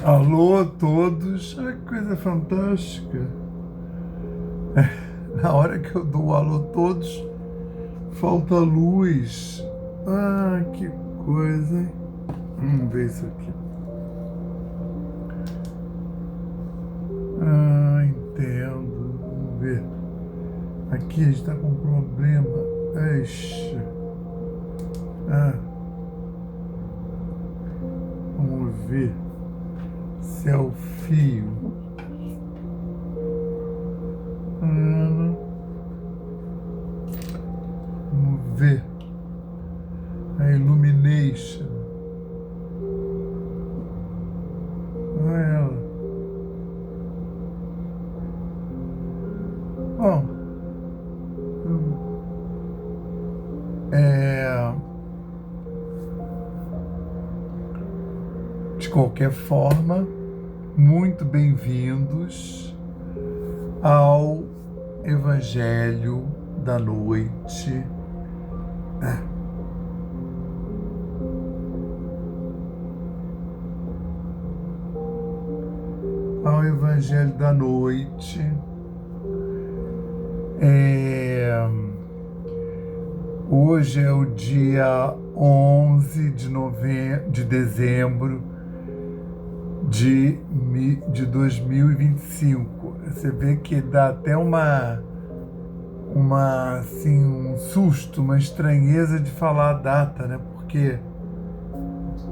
Alô a todos, que coisa fantástica. Na hora que eu dou alô a todos, falta luz. Que coisa, hein? Vamos ver isso aqui. Entendo. Vamos ver. Aqui a gente está com um problema. Ixi. Vamos ver se é o fio. Vamos ver a illumination. Não é ela. Bom, de qualquer forma, muito bem-vindos ao Evangelho da Noite. Ao Evangelho da Noite. Hoje é o dia 11 de dezembro de 2025. Você vê que dá até assim, um susto, uma estranheza de falar a data, né? Porque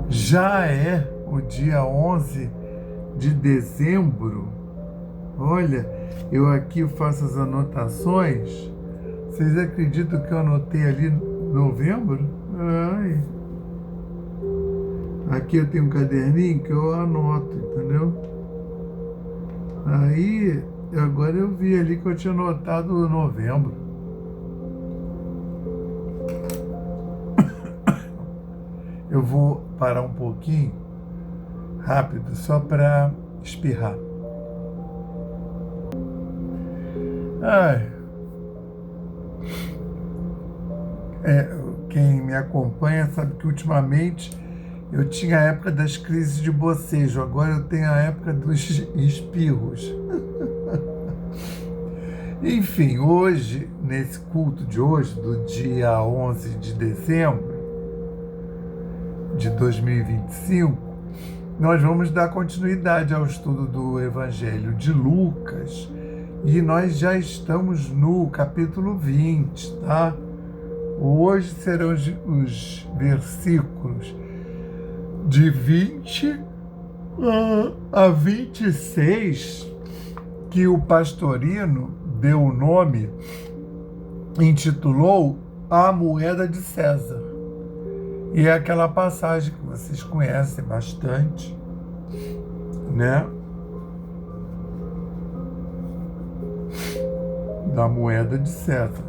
já é o dia 11 de dezembro. Olha, eu aqui faço as anotações. Vocês acreditam que eu anotei ali novembro? Aqui eu tenho um caderninho que eu anoto, entendeu? Aí, agora eu vi ali que eu tinha anotado novembro. Eu vou parar um pouquinho, rápido, só para espirrar. Quem me acompanha sabe que ultimamente eu tinha a época das crises de bocejo, agora eu tenho a época dos espirros. Enfim, hoje, nesse culto de hoje, do dia 11 de dezembro de 2025, nós vamos dar continuidade ao estudo do Evangelho de Lucas e nós já estamos no capítulo 20, tá? Hoje serão os versículos de 20 a 26, que o Pastorino deu o nome, intitulou A Moeda de César. E é aquela passagem que vocês conhecem bastante, né? Da moeda de César.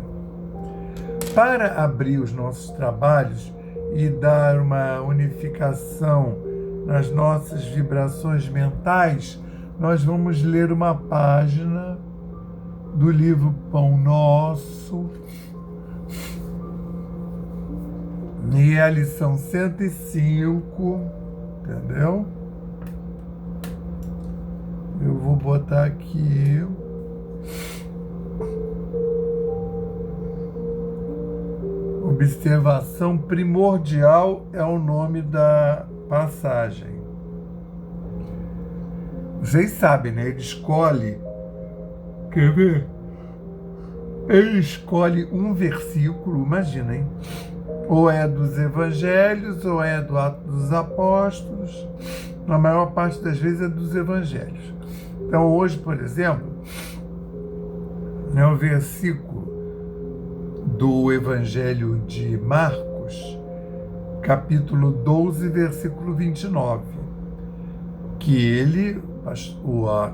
Para abrir os nossos trabalhos e dar uma unificação nas nossas vibrações mentais, nós vamos ler uma página do livro Pão Nosso, e é a lição 105, entendeu? Eu vou botar aqui. Observação primordial é o nome da passagem. Vocês sabem, né? Ele escolhe. Quer ver? Ele escolhe um versículo, imagina, hein? Ou é dos Evangelhos, ou é do Atos dos Apóstolos. Na maior parte das vezes é dos Evangelhos. Então, hoje, por exemplo, é o versículo do Evangelho de Marcos, capítulo 12, versículo 29, que ele,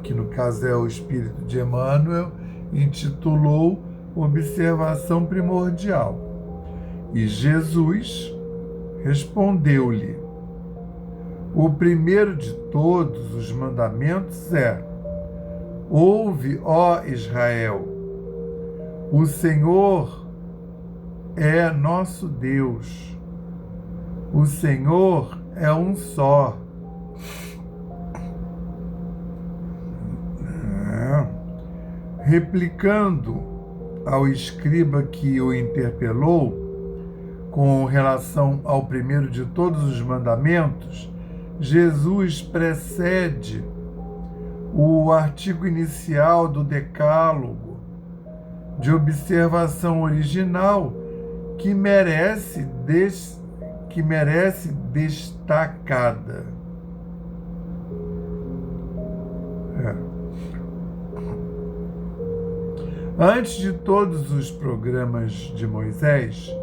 que no caso é o Espírito de Emmanuel, intitulou Observação Primordial. E Jesus respondeu-lhe: o primeiro de todos os mandamentos é: ouve, ó Israel, o Senhor é nosso Deus. O Senhor é um só. replicando ao escriba que o interpelou com relação ao primeiro de todos os mandamentos, Jesus precede o artigo inicial do Decálogo de observação original que merece destacada. Antes de todos os programas de Moisés,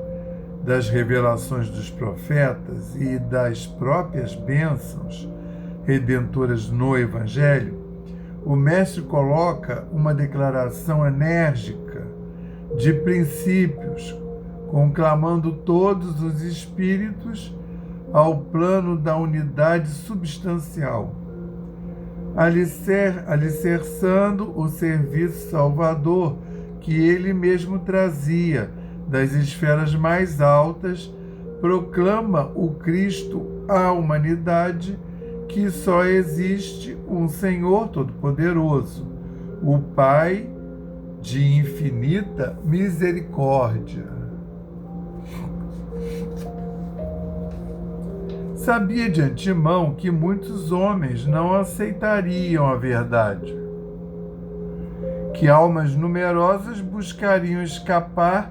das revelações dos profetas e das próprias bênçãos redentoras no Evangelho, o Mestre coloca uma declaração enérgica de princípios, conclamando todos os espíritos ao plano da unidade substancial, alicerçando o serviço salvador que ele mesmo trazia das esferas mais altas, proclama o Cristo à humanidade que só existe um Senhor Todo-Poderoso, o Pai de infinita misericórdia. Sabia de antemão que muitos homens não aceitariam a verdade, que almas numerosas buscariam escapar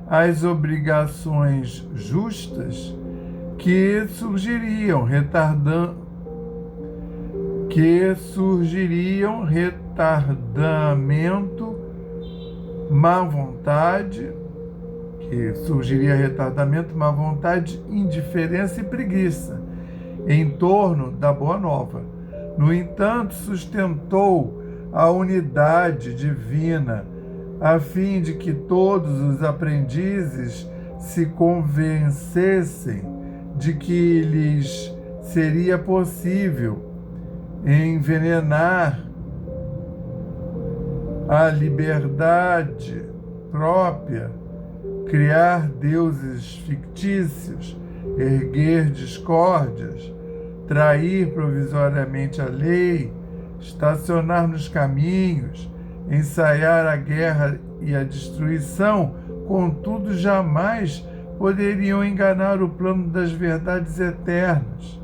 às obrigações justas que surgiriam retardamento, má vontade, indiferença e preguiça em torno da Boa Nova. No entanto, sustentou a unidade divina, a fim de que todos os aprendizes se convencessem de que lhes seria possível envenenar a liberdade própria, criar deuses fictícios, erguer discórdias, trair provisoriamente a lei, estacionar nos caminhos, ensaiar a guerra e a destruição, contudo jamais poderiam enganar o plano das verdades eternas,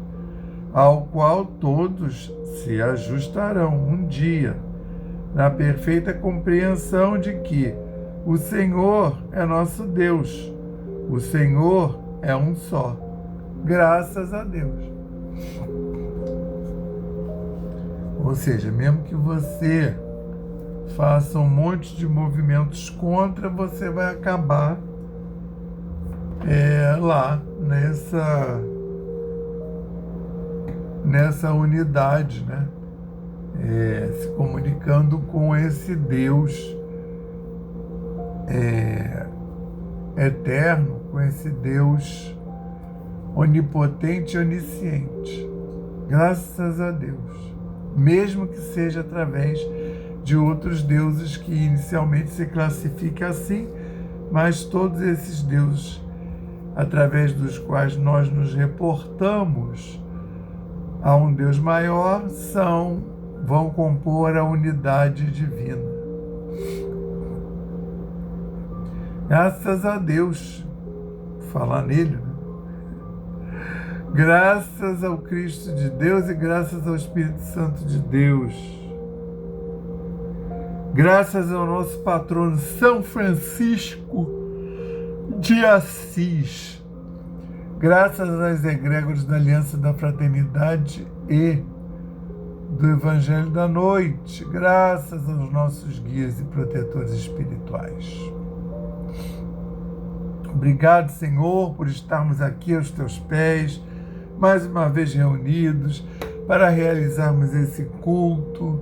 ao qual todos se ajustarão um dia, na perfeita compreensão de que o Senhor é nosso Deus, o Senhor é um só, graças a Deus. Ou seja, mesmo que você faça um monte de movimentos contra, você vai acabar lá nessa unidade, né? Se comunicando com esse Deus eterno, com esse Deus onipotente e onisciente. Graças a Deus. Mesmo que seja através de outros deuses que inicialmente se classifica assim, mas todos esses deuses através dos quais nós nos reportamos a um Deus maior vão compor a unidade divina. Graças a Deus, falar nele, né? Graças ao Cristo de Deus e graças ao Espírito Santo de Deus. Graças ao nosso patrono São Francisco de Assis. Graças às egrégoras da Aliança da Fraternidade e do Evangelho da Noite. Graças aos nossos guias e protetores espirituais. Obrigado, Senhor, por estarmos aqui aos teus pés, mais uma vez reunidos, para realizarmos esse culto,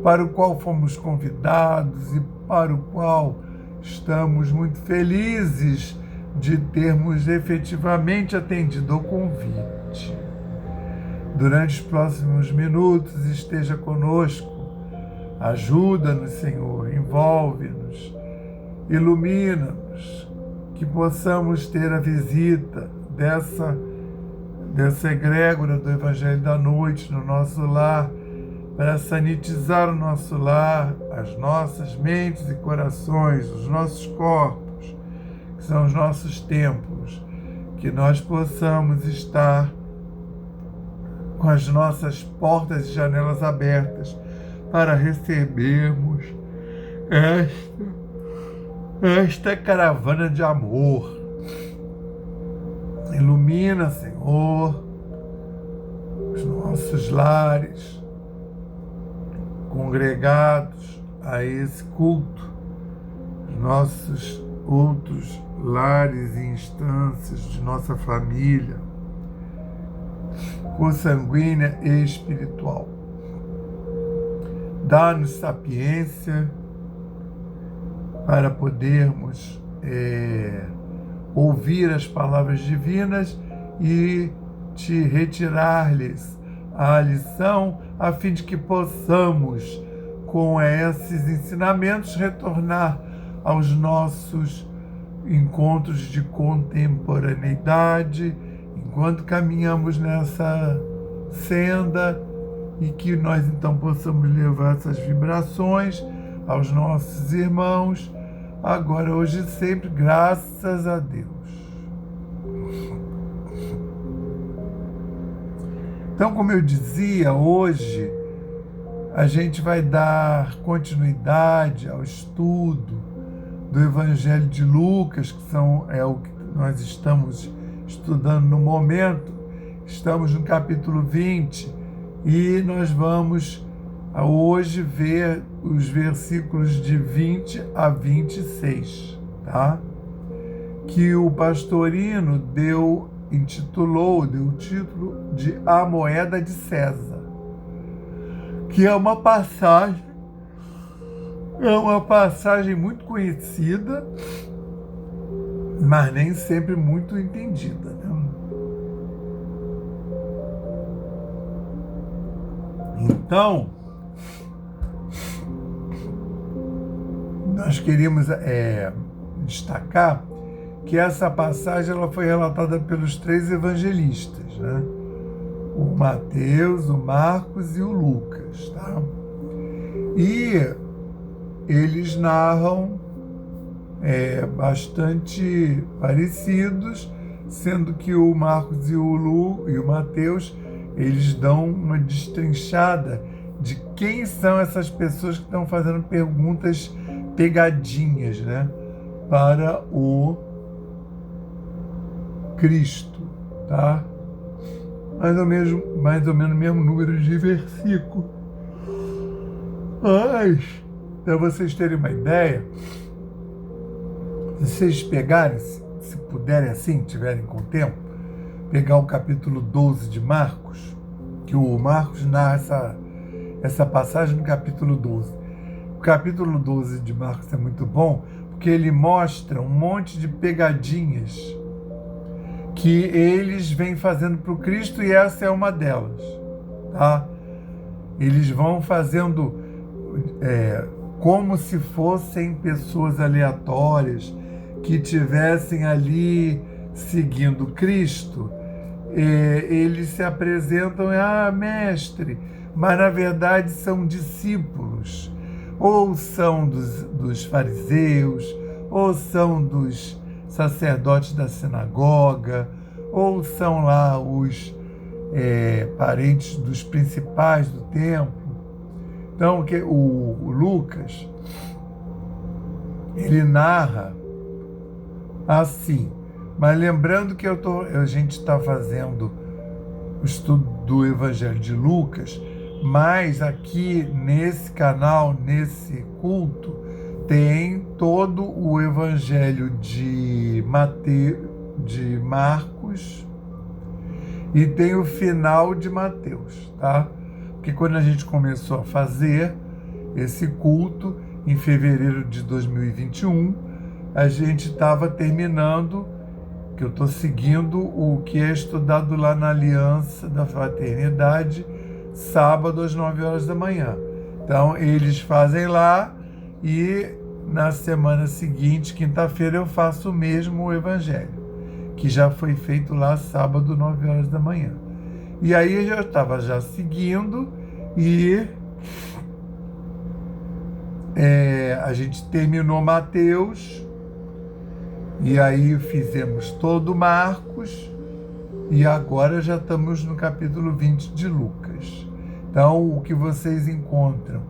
para o qual fomos convidados e para o qual estamos muito felizes de termos efetivamente atendido ao convite. Durante os próximos minutos, esteja conosco, ajuda-nos, Senhor, envolve-nos, ilumina-nos, que possamos ter a visita dessa egrégora do Evangelho da Noite no nosso lar, para sanitizar o nosso lar, as nossas mentes e corações, os nossos corpos, que são os nossos templos, que nós possamos estar com as nossas portas e janelas abertas para recebermos esta caravana de amor. Ilumina, Senhor, os nossos lares, congregados a esse culto, os nossos outros lares e instâncias de nossa família, consanguínea e espiritual. Dá-nos sapiência para podermos ouvir as palavras divinas e te retirar-lhes a lição, a fim de que possamos, com esses ensinamentos, retornar aos nossos encontros de contemporaneidade, enquanto caminhamos nessa senda, e que nós então possamos levar essas vibrações aos nossos irmãos, agora, hoje e sempre, graças a Deus. Então, como eu dizia, hoje a gente vai dar continuidade ao estudo do Evangelho de Lucas, que é o que nós estamos estudando no momento. Estamos no capítulo 20 e nós vamos hoje ver os versículos de 20 a 26, tá? Que o pastorino deu o título de A Moeda de César, que é uma passagem muito conhecida, mas nem sempre muito entendida, né? Então, nós queríamos destacar que essa passagem ela foi relatada pelos 3 evangelistas, né? O Mateus, o Marcos e o Lucas, tá? E eles narram bastante parecidos, sendo que o Marcos e o Mateus, eles dão uma destrinchada de quem são essas pessoas que estão fazendo perguntas pegadinhas, né, para o Cristo, tá? Mais ou menos o mesmo número de versículo. Mas, para vocês terem uma ideia, se vocês pegarem, se puderem assim, tiverem com tempo, pegar o capítulo 12 de Marcos, que o Marcos narra essa passagem no capítulo 12. O capítulo 12 de Marcos é muito bom, porque ele mostra um monte de pegadinhas que eles vêm fazendo para o Cristo, e essa é uma delas, tá? Eles vão fazendo como se fossem pessoas aleatórias que tivessem ali seguindo Cristo. Eles se apresentam, mestre, mas na verdade são discípulos, ou são dos fariseus, ou são dos sacerdotes da sinagoga, ou são lá os parentes dos principais do templo. Então, o Lucas, ele narra assim, mas lembrando que a gente está fazendo o estudo do Evangelho de Lucas, mas aqui nesse canal, nesse culto, tem todo o Evangelho de Marcos e tem o final de Mateus, tá? Porque quando a gente começou a fazer esse culto, em fevereiro de 2021, a gente estava terminando, que eu estou seguindo o que é estudado lá na Aliança da Fraternidade, sábado às 9 horas da manhã. Então, eles fazem lá e na semana seguinte, quinta-feira, eu faço o mesmo Evangelho, que já foi feito lá sábado, 9 horas da manhã. E aí eu já estava seguindo e A gente terminou Mateus, e aí fizemos todo Marcos, e agora já estamos no capítulo 20 de Lucas. Então, o que vocês encontram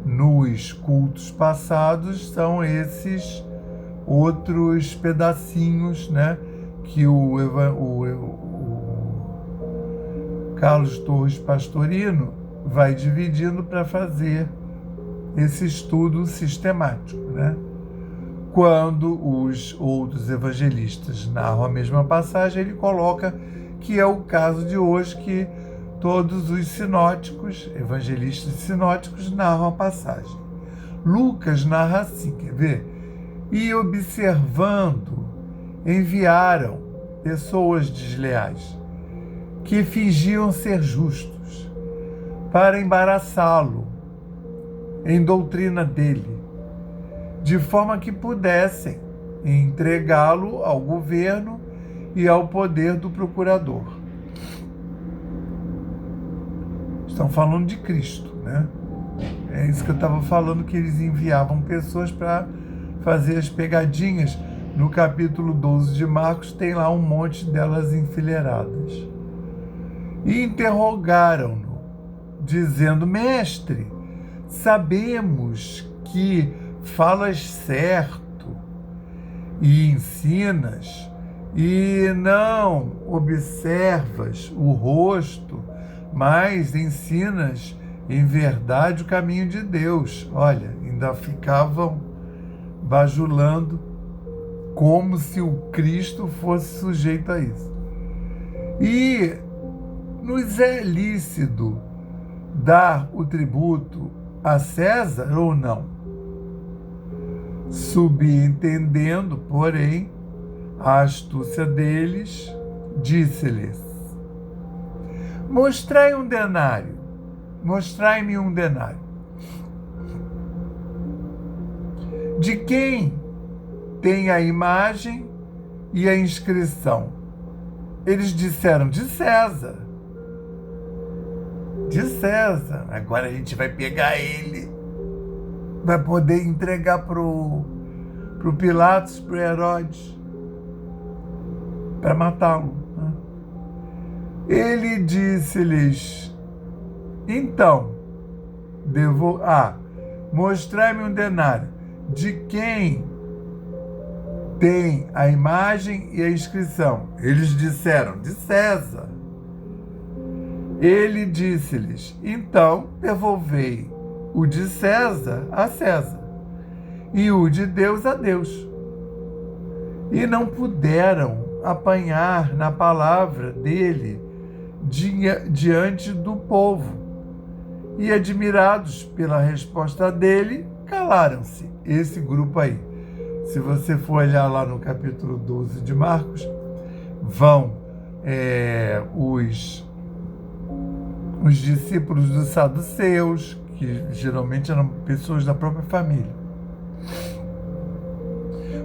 nos cultos passados são esses outros pedacinhos, né, que o Carlos Torres Pastorino vai dividindo para fazer esse estudo sistemático, né? Quando os outros evangelistas narram a mesma passagem, ele coloca que é o caso de hoje, que todos os sinóticos, evangelistas sinóticos, narram a passagem. Lucas narra assim, quer ver? E observando, enviaram pessoas desleais, que fingiam ser justos, para embaraçá-lo em doutrina dele, de forma que pudessem entregá-lo ao governo e ao poder do procurador. Estão falando de Cristo, né? É isso que eu estava falando, que eles enviavam pessoas para fazer as pegadinhas. No capítulo 12 de Marcos tem lá um monte delas enfileiradas. E interrogaram-no, dizendo: Mestre, sabemos que falas certo e ensinas e não observas o rosto, mas ensinas em verdade o caminho de Deus. Olha, ainda ficavam bajulando como se o Cristo fosse sujeito a isso. E nos é lícito dar o tributo a César ou não? Subentendendo, porém, a astúcia deles, disse-lhes: Mostrai-me um denário. De quem tem a imagem e a inscrição? Eles disseram: de César. De César. Agora a gente vai pegar ele, vai poder entregar pro Pilatos, pro Herodes, para matá-lo. Ele disse-lhes: então, mostrai-me um denário. De quem tem a imagem e a inscrição? Eles disseram: de César. Ele disse-lhes: então, devolvei o de César a César e o de Deus a Deus. E não puderam apanhar na palavra dele diante do povo. E, admirados pela resposta dele, calaram-se. Esse grupo aí. Se você for olhar lá no capítulo 12 de Marcos, vão os discípulos dos saduceus, que geralmente eram pessoas da própria família.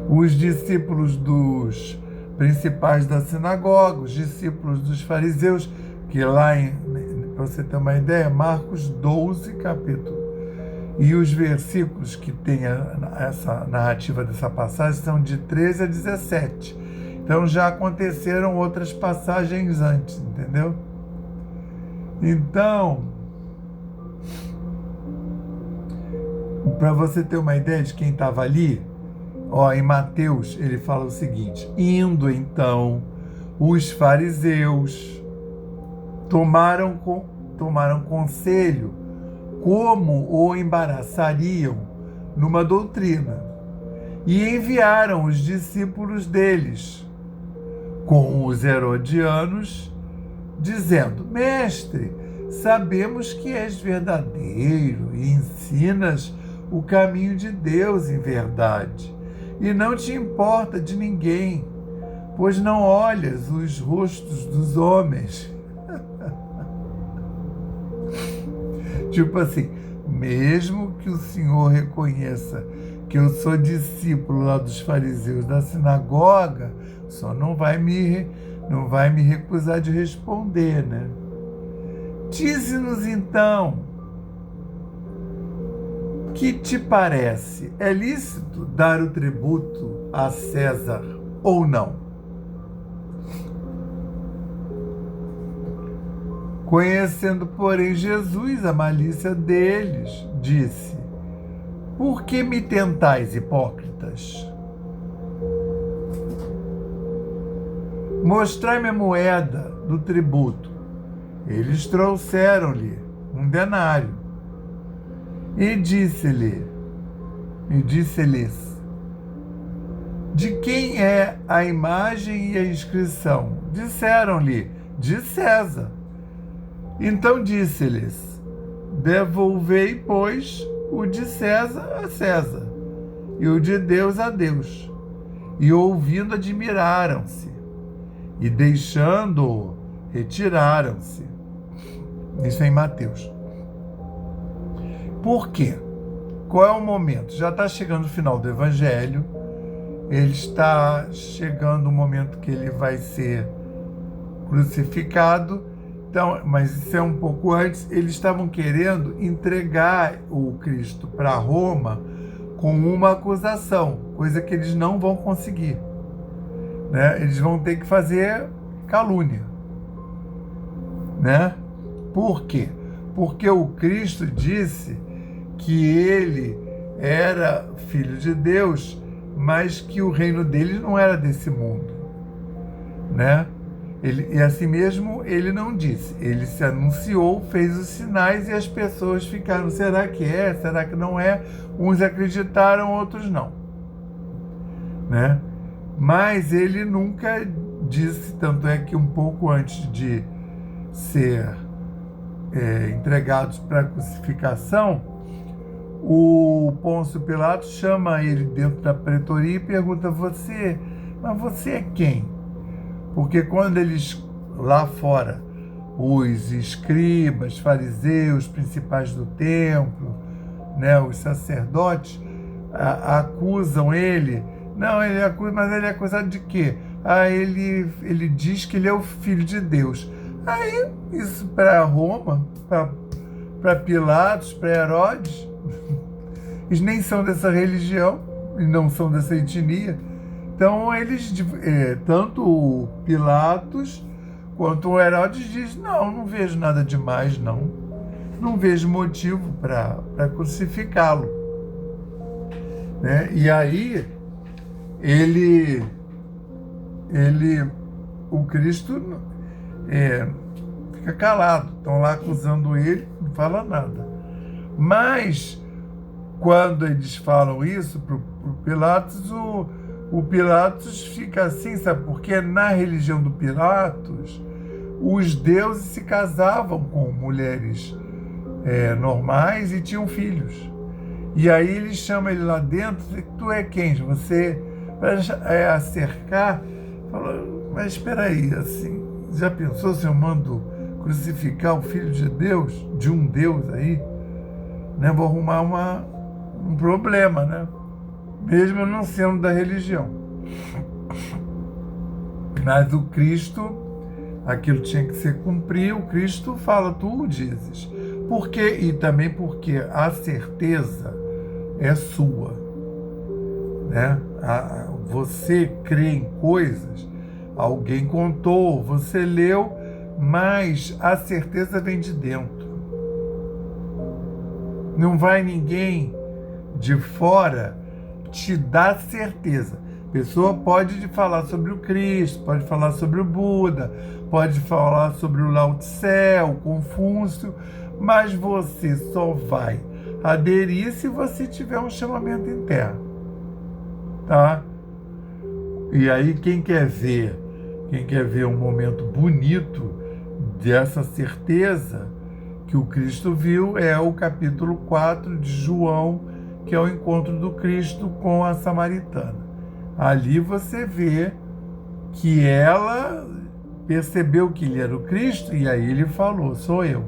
Os discípulos dos principais da sinagoga, os discípulos dos fariseus, que lá, para você ter uma ideia, Marcos 12, capítulo. E os versículos que tem essa narrativa dessa passagem são de 13 a 17. Então já aconteceram outras passagens antes, entendeu? Então, para você ter uma ideia de quem estava ali, em Mateus ele fala o seguinte: indo então os fariseus tomaram conselho como o embaraçariam numa doutrina, e enviaram os discípulos deles com os herodianos, dizendo: Mestre, sabemos que és verdadeiro e ensinas o caminho de Deus em verdade, e não te importa de ninguém, pois não olhas os rostos dos homens. Tipo assim, mesmo que o Senhor reconheça que eu sou discípulo lá dos fariseus da sinagoga, só não vai me recusar de responder, né? Dize-nos então, Que te parece? É lícito dar o tributo a César ou não? Conhecendo, porém, Jesus a malícia deles, disse: Por que me tentais, hipócritas? Mostrai-me a moeda do tributo. Eles trouxeram-lhe um denário. E disse-lhes: De quem é a imagem e a inscrição? Disseram-lhe: De César. Então disse-lhes: Devolvei, pois, o de César a César, e o de Deus a Deus. E ouvindo, admiraram-se, e deixando-o, retiraram-se. Isso é em Mateus. Por quê? Qual é o momento? Já está chegando o final do Evangelho, ele está chegando o momento que ele vai ser crucificado. Então, mas isso é um pouco antes. Eles estavam querendo entregar o Cristo para Roma com uma acusação, coisa que eles não vão conseguir, né? Eles vão ter que fazer calúnia, né? Por quê? Porque o Cristo disse que ele era filho de Deus, mas que o reino dele não era desse mundo, né? E assim mesmo ele não disse. Ele se anunciou, fez os sinais e as pessoas ficaram: será que é? Será que não é? Uns acreditaram, outros não, né? Mas ele nunca disse, tanto é que um pouco antes de ser entregados para a crucificação, o Pôncio Pilatos chama ele dentro da pretoria e pergunta: mas você é quem? Porque quando eles, lá fora, os escribas, fariseus, principais do templo, né, os sacerdotes, acusam ele. Não, ele acusa, mas ele é acusado de quê? Ele diz que ele é o filho de Deus. Aí, isso para Roma, para Pilatos, para Herodes, eles nem são dessa religião e não são dessa etnia. Então, eles, tanto o Pilatos quanto o Herodes diz: não vejo nada demais, não vejo motivo para crucificá-lo, né? E aí, o Cristo fica calado, estão lá acusando ele, não fala nada. Mas, quando eles falam isso para o Pilatos, o Pilatos fica assim, sabe? Porque na religião do Pilatos, os deuses se casavam com mulheres normais e tinham filhos. E aí ele chama ele lá dentro: tu é quem? Você vai acercar? Fala: mas espera aí, assim, já pensou se eu mando crucificar o Filho de Deus, de um Deus aí? Né? Vou arrumar um problema, né? Mesmo não sendo da religião. Mas o Cristo, aquilo tinha que ser cumprido. O Cristo fala: tu o dizes. Por quê? E também porque a certeza é sua, né? Você crê em coisas, alguém contou, você leu, mas a certeza vem de dentro. Não vai ninguém de fora te dar certeza. A pessoa pode falar sobre o Cristo, pode falar sobre o Buda, pode falar sobre o Lao Tse, o Confúcio, mas você só vai aderir se você tiver um chamamento interno, tá? E aí quem quer ver um momento bonito dessa certeza que o Cristo viu é o capítulo 4 de João, que é o encontro do Cristo com a samaritana. Ali você vê que ela percebeu que ele era o Cristo e aí ele falou: sou eu.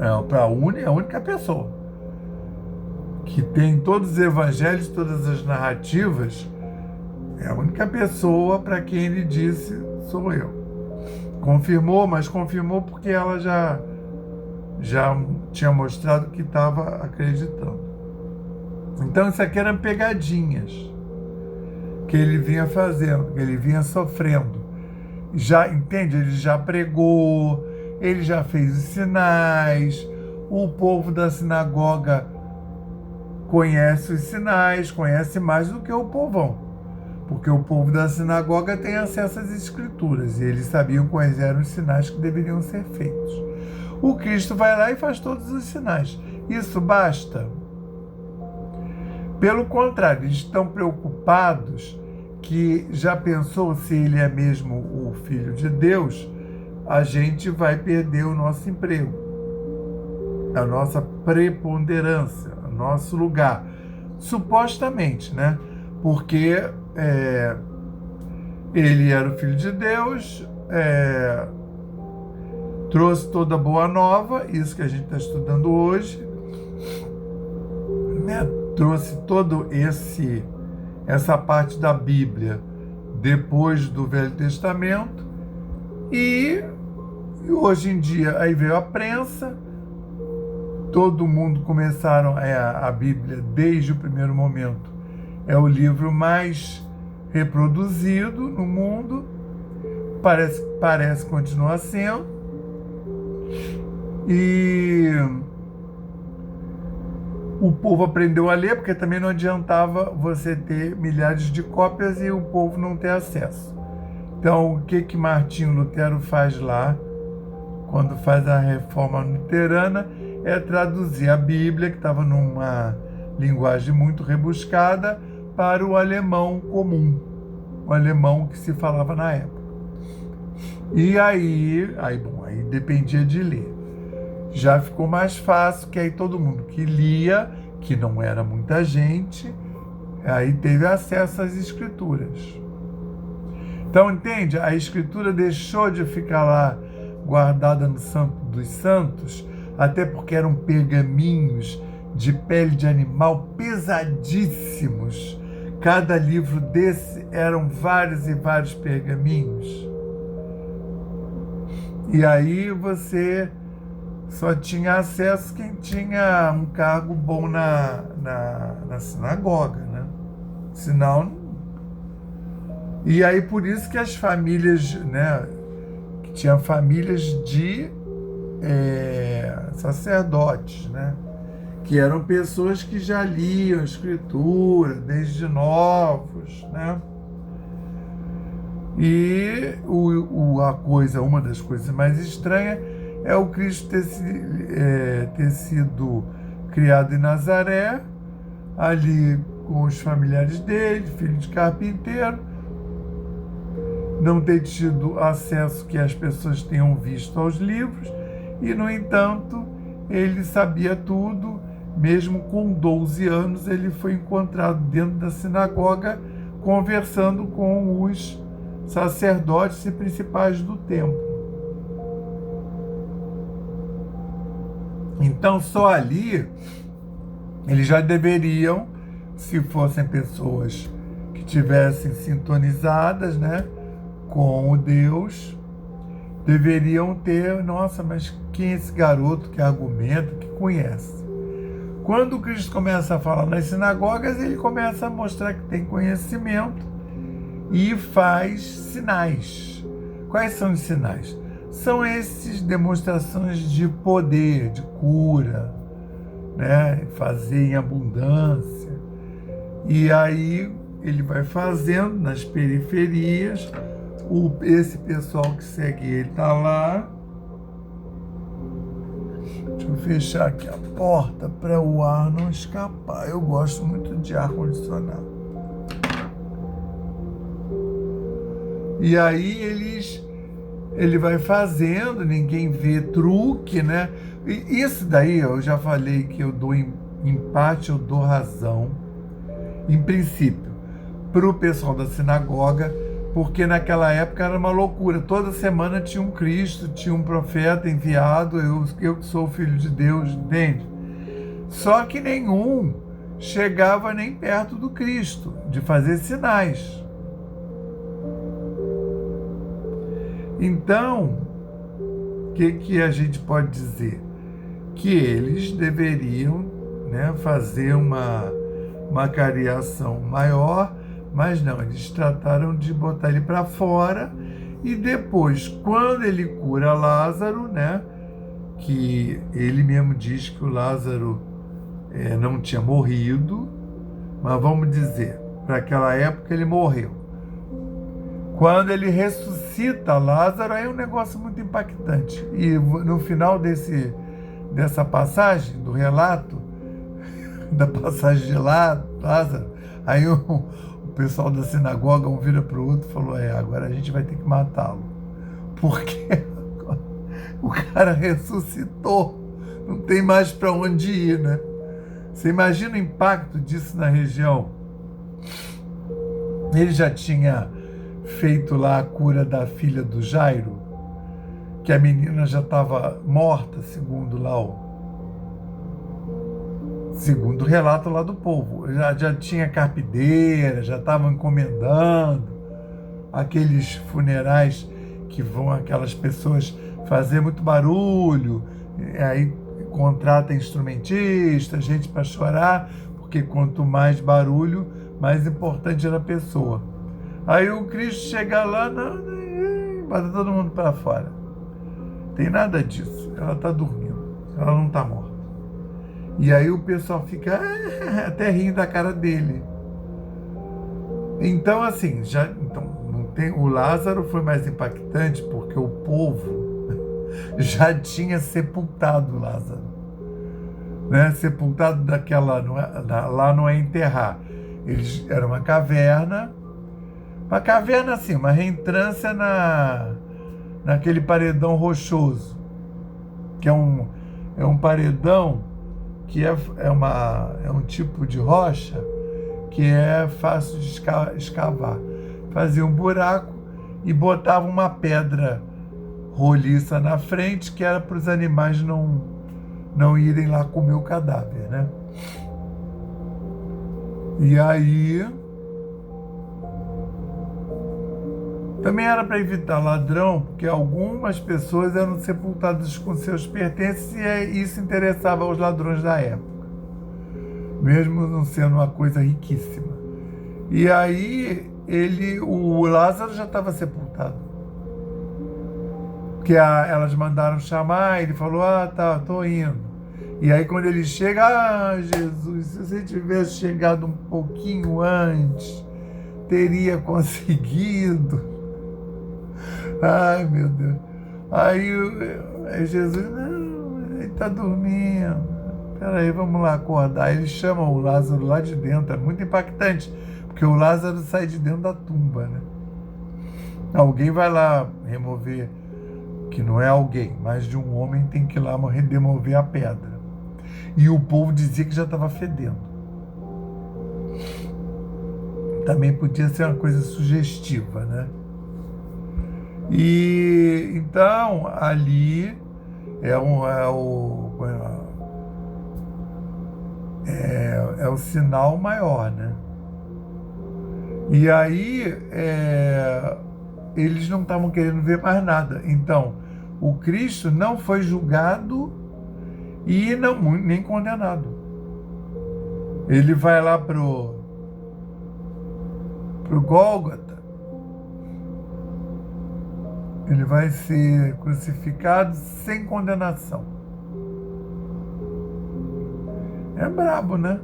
É a única pessoa que tem todos os evangelhos, todas as narrativas, é a única pessoa para quem ele disse: sou eu. Confirmou, mas confirmou porque ela já tinha mostrado que estava acreditando. Então isso aqui eram pegadinhas que ele vinha fazendo, que ele vinha sofrendo. Já, entende? Ele já pregou, ele já fez os sinais, o povo da sinagoga conhece os sinais, conhece mais do que o povão, porque o povo da sinagoga tem acesso às escrituras e eles sabiam quais eram os sinais que deveriam ser feitos. O Cristo vai lá e faz todos os sinais. Isso basta? Pelo contrário, eles estão preocupados que já pensou se ele é mesmo o Filho de Deus, a gente vai perder o nosso emprego, a nossa preponderância, o nosso lugar. Supostamente, né? Porque ele era o Filho de Deus, trouxe toda a boa nova, isso que a gente está estudando hoje, né? Trouxe todo essa parte da Bíblia depois do Velho Testamento e hoje em dia aí veio a prensa, todo mundo começaram a Bíblia desde o primeiro momento é o livro mais reproduzido no mundo, parece continuar sendo, e o povo aprendeu a ler, porque também não adiantava você ter milhares de cópias e o povo não ter acesso. Então, o que Martinho Lutero faz lá, quando faz a reforma luterana, é traduzir a Bíblia, que estava numa linguagem muito rebuscada, para o alemão comum, o alemão que se falava na época. E aí dependia de ler. Já ficou mais fácil, que aí todo mundo que lia, que não era muita gente, aí teve acesso às escrituras. Então, entende? A escritura deixou de ficar lá guardada no Santo dos Santos, até porque eram pergaminhos de pele de animal pesadíssimos. Cada livro desse eram vários e vários pergaminhos. E aí você só tinha acesso quem tinha um cargo bom na sinagoga, né? Senão... E aí por isso que as famílias, né? Que tinha famílias de sacerdotes, né? Que eram pessoas que já liam a escritura desde novos, né? E uma das coisas mais estranhas é o Cristo ter sido criado em Nazaré, ali com os familiares dele, filho de carpinteiro, não ter tido acesso que as pessoas tenham visto aos livros, e, no entanto, ele sabia tudo. Mesmo com 12 anos, ele foi encontrado dentro da sinagoga, conversando com os sacerdotes e principais do templo. Então, só ali, eles já deveriam, se fossem pessoas que tivessem sintonizadas, né, com o Deus, deveriam ter, nossa, mas quem é esse garoto que argumenta, que conhece? Quando Cristo começa a falar nas sinagogas, ele começa a mostrar que tem conhecimento e faz sinais. Quais são os sinais? São essas demonstrações de poder, de cura, né? Fazer em abundância. E aí ele vai fazendo nas periferias, esse pessoal que segue ele está lá. Deixa eu fechar aqui a porta para o ar não escapar. Eu gosto muito de ar-condicionado. E aí ele vai fazendo, ninguém vê truque, né? E isso daí, eu já falei que eu dou empate, eu dou razão, em princípio, para o pessoal da sinagoga, porque naquela época era uma loucura. Toda semana tinha um Cristo, tinha um profeta enviado, eu que sou o Filho de Deus, entende? Só que nenhum chegava nem perto do Cristo, de fazer sinais. Então, o que a gente pode dizer? que eles deveriam, né, fazer uma cariação maior, mas não, eles trataram de botar ele para fora. E depois, quando ele cura Lázaro, né, que ele mesmo diz que o Lázaro não tinha morrido, mas vamos dizer, para aquela época ele morreu. Quando ele ressuscita Lázaro, aí é um negócio muito impactante. E no final dessa passagem, do relato, da passagem de Lázaro, aí o pessoal da sinagoga, um vira para o outro e falou, agora a gente vai ter que matá-lo. Porque o cara ressuscitou, não tem mais para onde ir, né? Você imagina o impacto disso na região? Ele já tinha feito lá a cura da filha do Jairo, que a menina já estava morta, segundo o relato lá do povo. Já tinha carpideira, já estavam encomendando aqueles funerais que vão aquelas pessoas fazer muito barulho, aí contrata instrumentista, gente para chorar, porque quanto mais barulho, mais importante era a pessoa. Aí o Cristo chega lá, bota todo mundo para fora. Tem nada disso. Ela está dormindo, ela não está morta. E aí o pessoal fica até rindo da cara dele. Então, assim, o Lázaro foi mais impactante porque o povo já tinha sepultado Lázaro, né? Sepultado lá não é enterrar. Era uma caverna assim, uma reentrância naquele paredão rochoso, que é um paredão que é um tipo de rocha que é fácil de escavar. Fazia um buraco e botava uma pedra roliça na frente, que era para os animais não irem lá comer o cadáver, né? E aí também era para evitar ladrão, porque algumas pessoas eram sepultadas com seus pertences e isso interessava aos ladrões da época, mesmo não sendo uma coisa riquíssima. E aí o Lázaro já estava sepultado, porque elas mandaram chamar, ele falou, tá, tô indo. E aí quando ele chega, Jesus, se você tivesse chegado um pouquinho antes, teria conseguido. Ai, meu Deus. Aí Jesus, não, ele está dormindo. Peraí, vamos lá acordar. Ele chama o Lázaro lá de dentro. É muito impactante, porque o Lázaro sai de dentro da tumba, né? Alguém vai lá remover, que não é alguém, mas de um homem tem que ir lá remover a pedra. E o povo dizia que já estava fedendo. Também podia ser uma coisa sugestiva, né? E então ali é o sinal maior, né? E aí eles não estavam querendo ver mais nada. Então o Cristo não foi julgado e nem condenado. Ele vai lá pro Gólgota. Ele vai ser crucificado sem condenação. É brabo, né?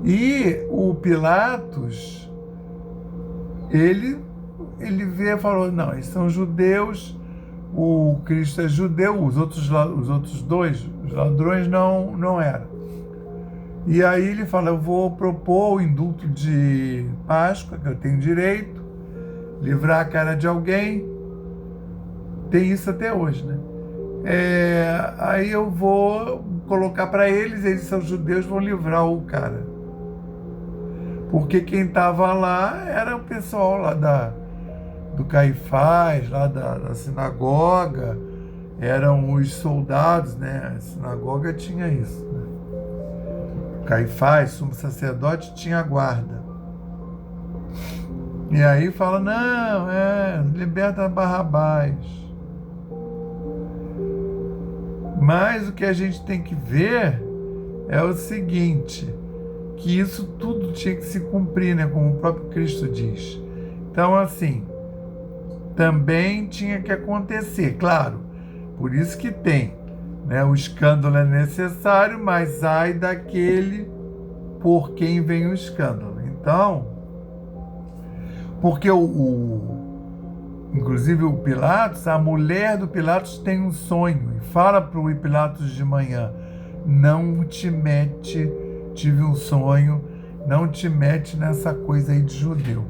E o Pilatos, ele veio e falou, não, eles são judeus, o Cristo é judeu, os outros dois, os ladrões, não eram. E aí ele fala, eu vou propor o indulto de Páscoa, que eu tenho direito, livrar a cara de alguém. Tem isso até hoje, né? Aí eu vou colocar para eles são judeus, vão livrar o cara. Porque quem estava lá era o pessoal lá do Caifás, lá da sinagoga, eram os soldados, né? A sinagoga tinha isso, né? Caifás, sumo sacerdote, tinha guarda. E aí fala, não, liberta Barrabás. Mas o que a gente tem que ver é o seguinte, que isso tudo tinha que se cumprir, né? Como o próprio Cristo diz. Então, assim, também tinha que acontecer, claro. Por isso que tem, né? O escândalo é necessário, mas ai daquele por quem vem o escândalo. Então, porque inclusive o Pilatos, a mulher do Pilatos tem um sonho e fala para o Pilatos de manhã, não te mete, tive um sonho, não te mete nessa coisa aí de judeu.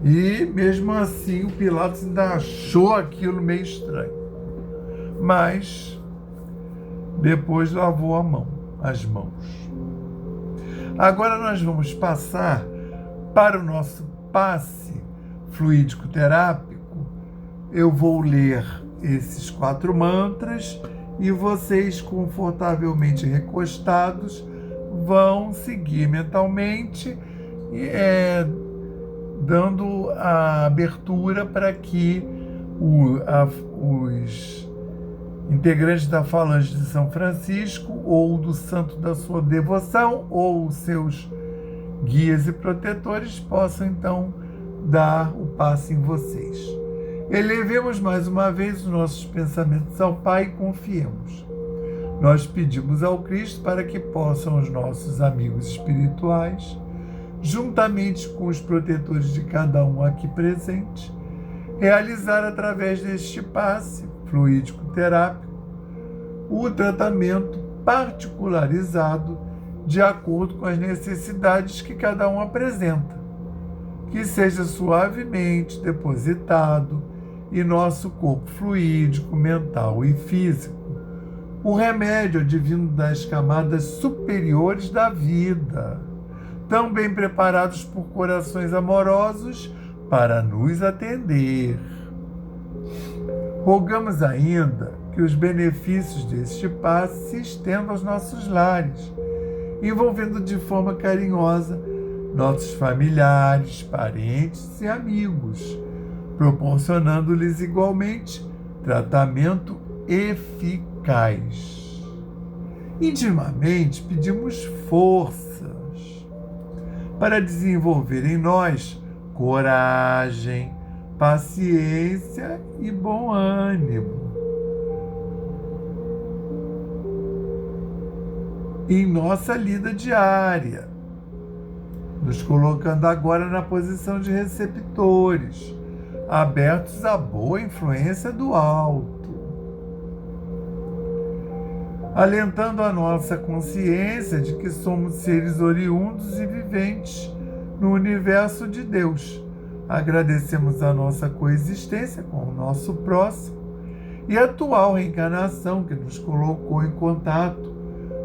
E mesmo assim o Pilatos ainda achou aquilo meio estranho. Mas depois lavou as mãos. Agora nós vamos passar para o nosso passe fluídico terápico. Eu vou ler esses 4 mantras e vocês, confortavelmente recostados, vão seguir mentalmente, dando a abertura para que os integrantes da Falange de São Francisco, ou do santo da sua devoção, ou os seus guias e protetores, possam então dar o passe em vocês. Elevemos mais uma vez os nossos pensamentos ao Pai e confiemos. Nós pedimos ao Cristo para que possam os nossos amigos espirituais, juntamente com os protetores de cada um aqui presente, realizar através deste passe fluídico terápico o tratamento particularizado de acordo com as necessidades que cada um apresenta, que seja suavemente depositado em nosso corpo fluídico, mental e físico, o remédio advindo das camadas superiores da vida, tão bem preparados por corações amorosos para nos atender. Rogamos ainda que os benefícios deste passe se estendam aos nossos lares, envolvendo de forma carinhosa nossos familiares, parentes e amigos, proporcionando-lhes igualmente tratamento eficaz. Intimamente pedimos forças para desenvolver em nós coragem, paciência e bom ânimo em nossa lida diária, nos colocando agora na posição de receptores, abertos à boa influência do alto, alentando a nossa consciência de que somos seres oriundos e viventes no universo de Deus. Agradecemos a nossa coexistência com o nosso próximo e a atual reencarnação que nos colocou em contato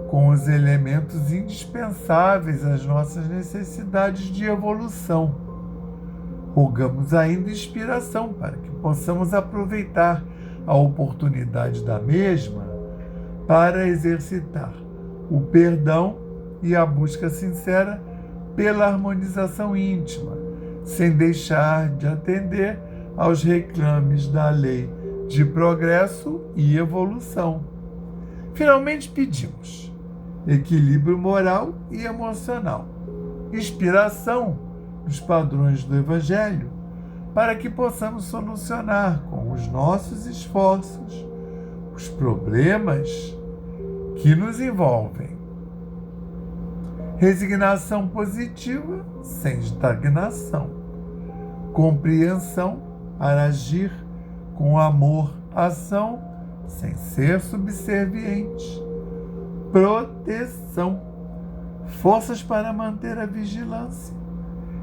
com os elementos indispensáveis às nossas necessidades de evolução. Rogamos ainda inspiração para que possamos aproveitar a oportunidade da mesma para exercitar o perdão e a busca sincera pela harmonização íntima, sem deixar de atender aos reclames da lei de progresso e evolução. Finalmente pedimos equilíbrio moral e emocional, inspiração dos padrões do Evangelho, para que possamos solucionar com os nossos esforços os problemas que nos envolvem. Resignação positiva sem estagnação, compreensão para agir com amor, ação sem ser subserviente, proteção, forças para manter a vigilância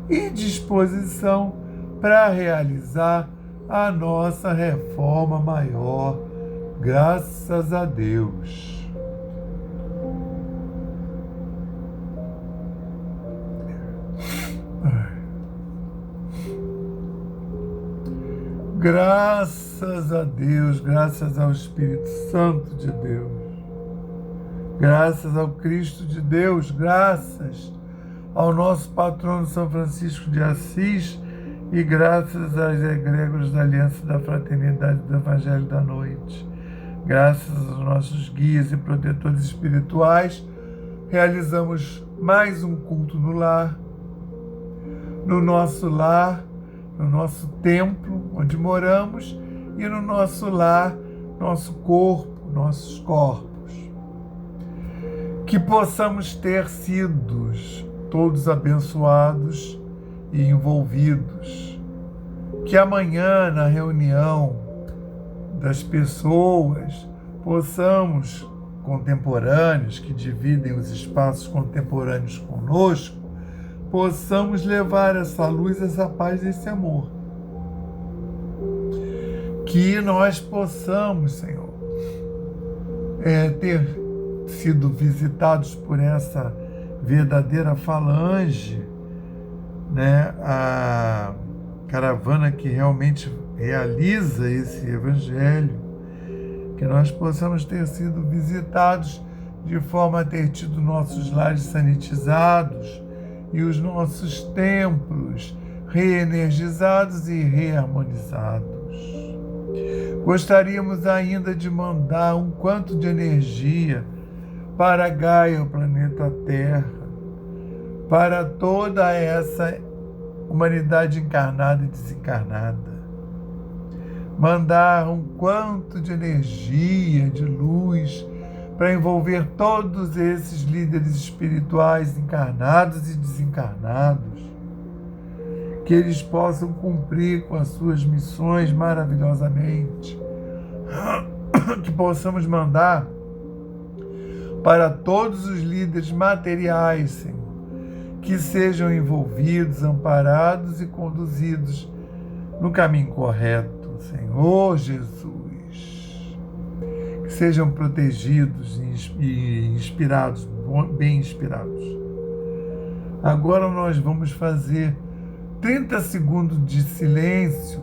e disposição para realizar a nossa reforma maior, graças a Deus. Graças a Deus, graças ao Espírito Santo de Deus, graças ao Cristo de Deus, graças ao nosso patrono São Francisco de Assis e graças às egrégoras da Aliança da Fraternidade do Evangelho da Noite. Graças aos nossos guias e protetores espirituais, realizamos mais um culto no lar, no nosso templo, onde moramos, e no nosso lar, nosso corpo, nossos corpos. Que possamos ter sido todos abençoados e envolvidos. Que amanhã, na reunião das pessoas, possamos, contemporâneos, que dividem os espaços contemporâneos conosco, possamos levar essa luz, essa paz, esse amor. Que nós possamos, Senhor, ter sido visitados por essa verdadeira falange, né? A caravana que realmente realiza esse evangelho, que nós possamos ter sido visitados de forma a ter tido nossos lares sanitizados e os nossos templos reenergizados e reharmonizados. Gostaríamos ainda de mandar um quanto de energia para Gaia, o planeta Terra, para toda essa humanidade encarnada e desencarnada. Mandar um quanto de energia, de luz, para envolver todos esses líderes espirituais encarnados e desencarnados, que eles possam cumprir com as suas missões maravilhosamente, que possamos mandar para todos os líderes materiais, Senhor, que sejam envolvidos, amparados e conduzidos no caminho correto, Senhor Jesus. Que sejam protegidos e inspirados, bem inspirados. Agora nós vamos fazer 30 segundos de silêncio,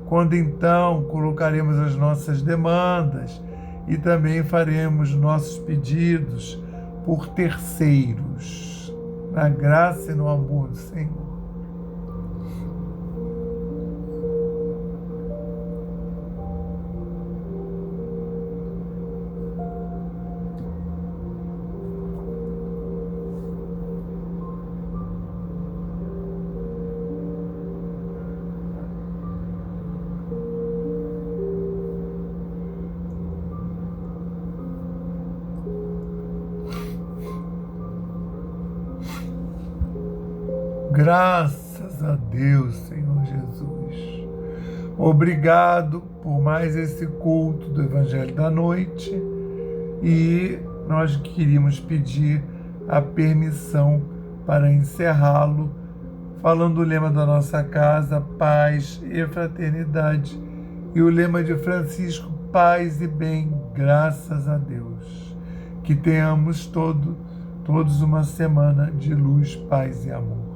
quando então colocaremos as nossas demandas e também faremos nossos pedidos por terceiros, na graça e no amor do Senhor. Graças a Deus, Senhor Jesus. Obrigado por mais esse culto do Evangelho da Noite, e nós queríamos pedir a permissão para encerrá-lo, falando o lema da nossa casa, paz e fraternidade, e o lema de Francisco, paz e bem, graças a Deus. Que tenhamos todos uma semana de luz, paz e amor.